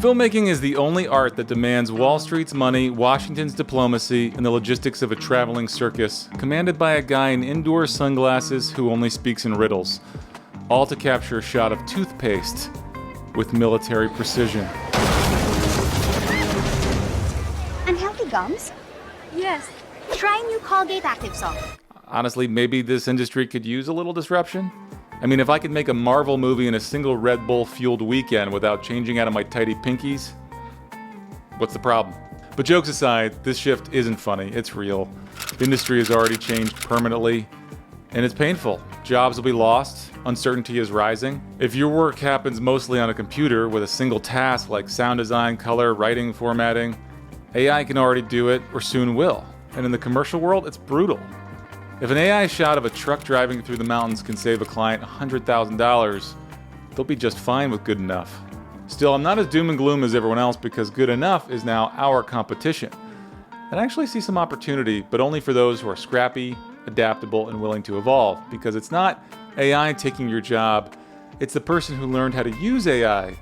Filmmaking is the only art that demands Wall Street's money, Washington's diplomacy, and the logistics of a traveling circus, commanded by a guy in indoor sunglasses who only speaks in riddles, all to capture a shot of toothpaste with military precision. Unhealthy gums? Yes. Try new Colgate Active Soft. Honestly, maybe this industry could use a little disruption. I mean, if I could make a Marvel movie in a single Red Bull-fueled weekend without changing out of my tidy pinkies, what's the problem? But jokes aside, this shift isn't funny, it's real. The industry has already changed permanently, and it's painful. Jobs will be lost, uncertainty is rising. If your work happens mostly on a computer with a single task like sound design, color, writing, formatting, AI can already do it, or soon will. And in the commercial world, it's brutal. If an AI shot of a truck driving through the mountains can save a client $100,000, they'll be just fine with good enough. Still, I'm not as doom and gloom as everyone else because good enough is now our competition. And I actually see some opportunity, but only for those who are scrappy, adaptable, and willing to evolve, because it's not AI taking your job, it's the person who learned how to use AI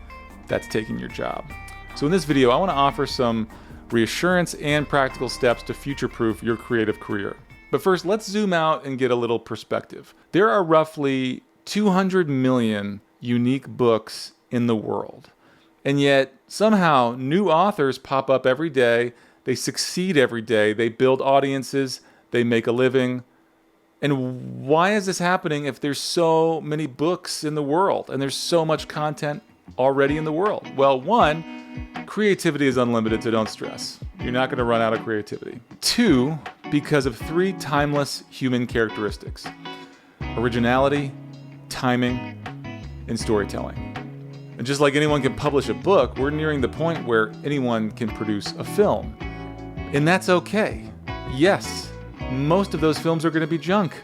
that's taking your job. So in this video, I want to offer some reassurance and practical steps to future-proof your creative career. But first, let's zoom out and get a little perspective. There are roughly 200 million unique books in the world. And yet, somehow, new authors pop up every day, they succeed every day, they build audiences, they make a living. And why is this happening if there's so many books in the world and there's so much content already in the world? Well, one, creativity is unlimited, so don't stress. You're not going to run out of creativity. Two, because of three timeless human characteristics: originality, timing, and storytelling. And just like anyone can publish a book, we're nearing the point where anyone can produce a film. And that's okay. Yes, most of those films are going to be junk.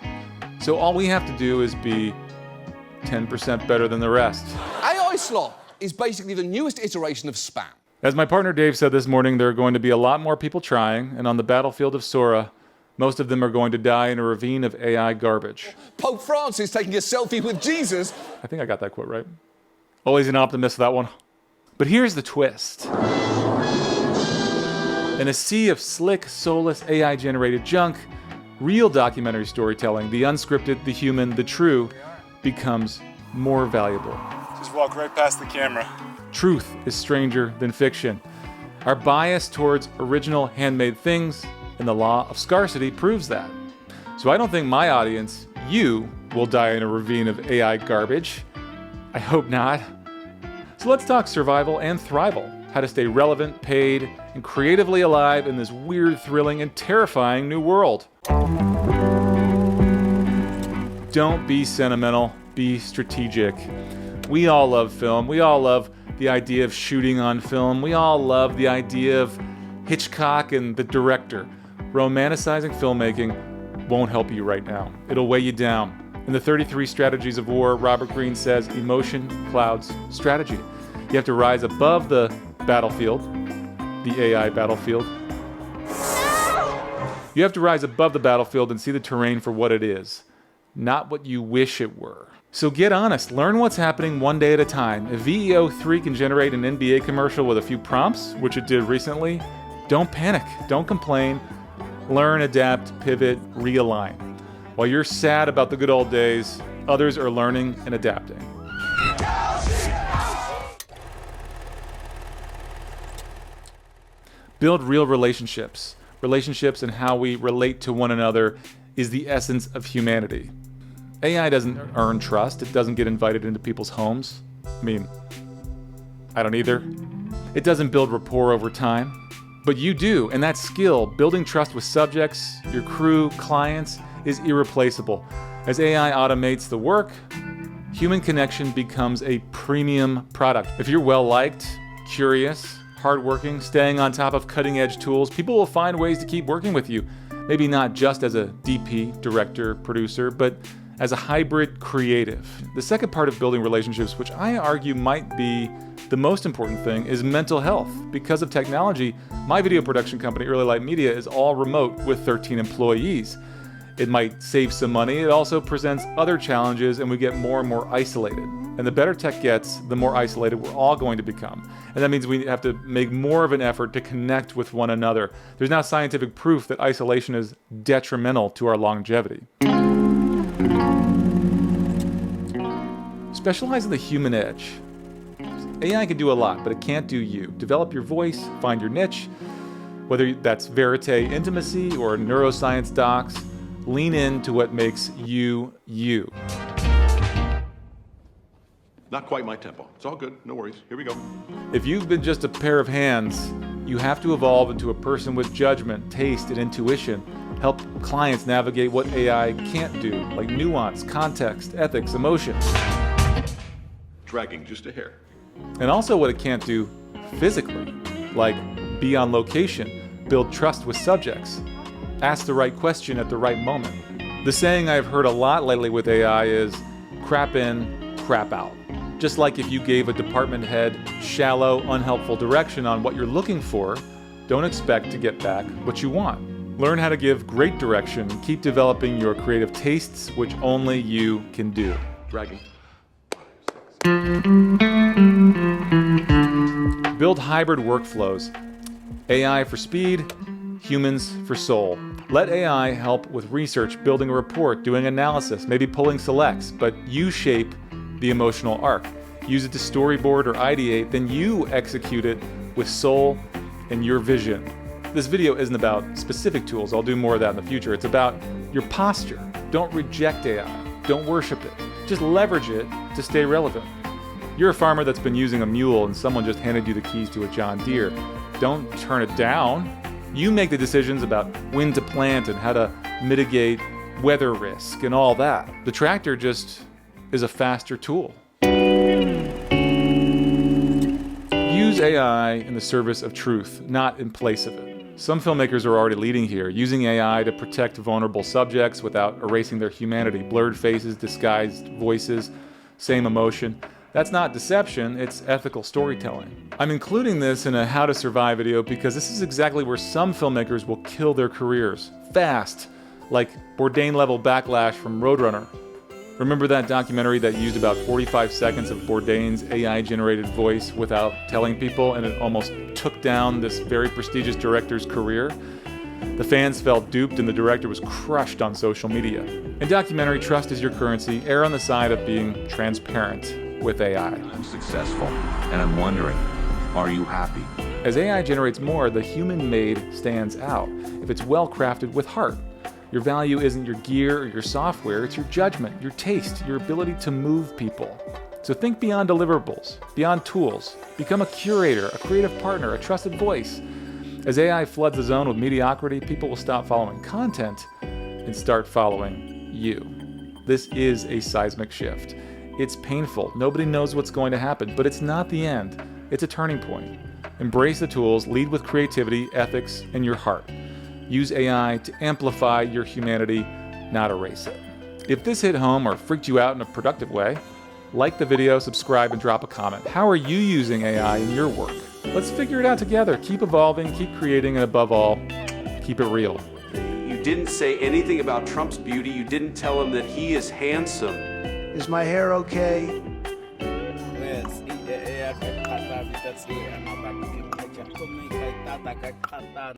So all we have to do is be 10% better than the rest. AI slop is basically the newest iteration of spam. As my partner Dave said this morning, there are going to be a lot more people trying, and on the battlefield of Sora, most of them are going to die in a ravine of AI garbage. Pope Francis taking a selfie with Jesus. I think I got that quote right. Always an optimist, that one. But here's the twist. In a sea of slick, soulless, AI-generated junk, real documentary storytelling, the unscripted, the human, the true, becomes more valuable. Just walk right past the camera. Truth is stranger than fiction. Our bias towards original handmade things and the law of scarcity proves that. So I don't think my audience, you, will die in a ravine of AI garbage. I hope not. So let's talk survival and thrival. How to stay relevant, paid, and creatively alive in this weird, thrilling, and terrifying new world. Don't be sentimental, be strategic. We all love film. We all love the idea of shooting on film. We all love the idea of Hitchcock and the director. Romanticizing filmmaking won't help you right now. It'll weigh you down. In the 33 Strategies of War, Robert Greene says, emotion clouds strategy. You have to rise above the battlefield, the AI battlefield. You have to rise above the battlefield and see the terrain for what it is, not what you wish it were. So get honest, learn what's happening one day at a time. If VEO3 can generate an NBA commercial with a few prompts, which it did recently, don't panic, don't complain. Learn, adapt, pivot, realign. While you're sad about the good old days, others are learning and adapting. Build real relationships. Relationships and how we relate to one another is the essence of humanity. AI doesn't earn trust. It doesn't get invited into people's homes. I mean, I don't either. It doesn't build rapport over time. But you do, and that skill, building trust with subjects, your crew, clients, is irreplaceable. As AI automates the work, human connection becomes a premium product. If you're well-liked, curious, hardworking, staying on top of cutting-edge tools, people will find ways to keep working with you. Maybe not just as a DP, director, producer, but as a hybrid creative. The second part of building relationships, which I argue might be the most important thing, is mental health. Because of technology, my video production company, Early Light Media, is all remote with 13 employees. It might save some money. It also presents other challenges, and we get more and more isolated. And the better tech gets, the more isolated we're all going to become. And that means we have to make more of an effort to connect with one another. There's now scientific proof that isolation is detrimental to our longevity. Specialize in the human edge. AI can do a lot, but it can't do you. Develop your voice, find your niche, whether that's verite intimacy or neuroscience docs. Lean into what makes you, you. Not quite my tempo. It's all good. No worries. Here we go. If you've been just a pair of hands, you have to evolve into a person with judgment, taste, and intuition. Help clients navigate what AI can't do, like nuance, context, ethics, emotion. Dragging just a hair. And also what it can't do physically, like be on location, build trust with subjects, ask the right question at the right moment. The saying I've heard a lot lately with AI is crap in, crap out. Just like if you gave a department head shallow, unhelpful direction on what you're looking for, don't expect to get back what you want. Learn how to give great direction and keep developing your creative tastes, which only you can do. Dragging. Build hybrid workflows. AI for speed, humans for soul. Let AI help with research, building a report, doing analysis, maybe pulling selects, but you shape the emotional arc. Use it to storyboard or ideate, then you execute it with soul and your vision. This video isn't about specific tools. I'll do more of that in the future. It's about your posture. Don't reject AI. Don't worship it. Just leverage it to stay relevant. You're a farmer that's been using a mule and someone just handed you the keys to a John Deere. Don't turn it down. You make the decisions about when to plant and how to mitigate weather risk and all that. The tractor just is a faster tool. Use AI in the service of truth, not in place of it. Some filmmakers are already leading here, using AI to protect vulnerable subjects without erasing their humanity. Blurred faces, disguised voices, same emotion. That's not deception, it's ethical storytelling. I'm including this in a how to survive video because this is exactly where some filmmakers will kill their careers. Fast, like Bourdain-level backlash from Roadrunner. Remember that documentary that used about 45 seconds of Bourdain's AI-generated voice without telling people, and it almost took down this very prestigious director's career? The fans felt duped and the director was crushed on social media. In documentary, trust is your currency. Err on the side of being transparent with AI. I'm successful, and I'm wondering, are you happy? As AI generates more, the human-made stands out. If it's well-crafted with heart. Your value isn't your gear or your software, it's your judgment, your taste, your ability to move people. So think beyond deliverables, beyond tools. Become a curator, a creative partner, a trusted voice. As AI floods the zone with mediocrity, people will stop following content and start following you. This is a seismic shift. It's painful. Nobody knows what's going to happen, but it's not the end. It's a turning point. Embrace the tools, lead with creativity, ethics, and your heart. Use AI to amplify your humanity, not erase it. If this hit home or freaked you out in a productive way, like the video, subscribe, and drop a comment. How are you using AI in your work? Let's figure it out together. Keep evolving, keep creating, and above all, keep it real. You didn't say anything about Trump's beauty. You didn't tell him that he is handsome. Is my hair okay?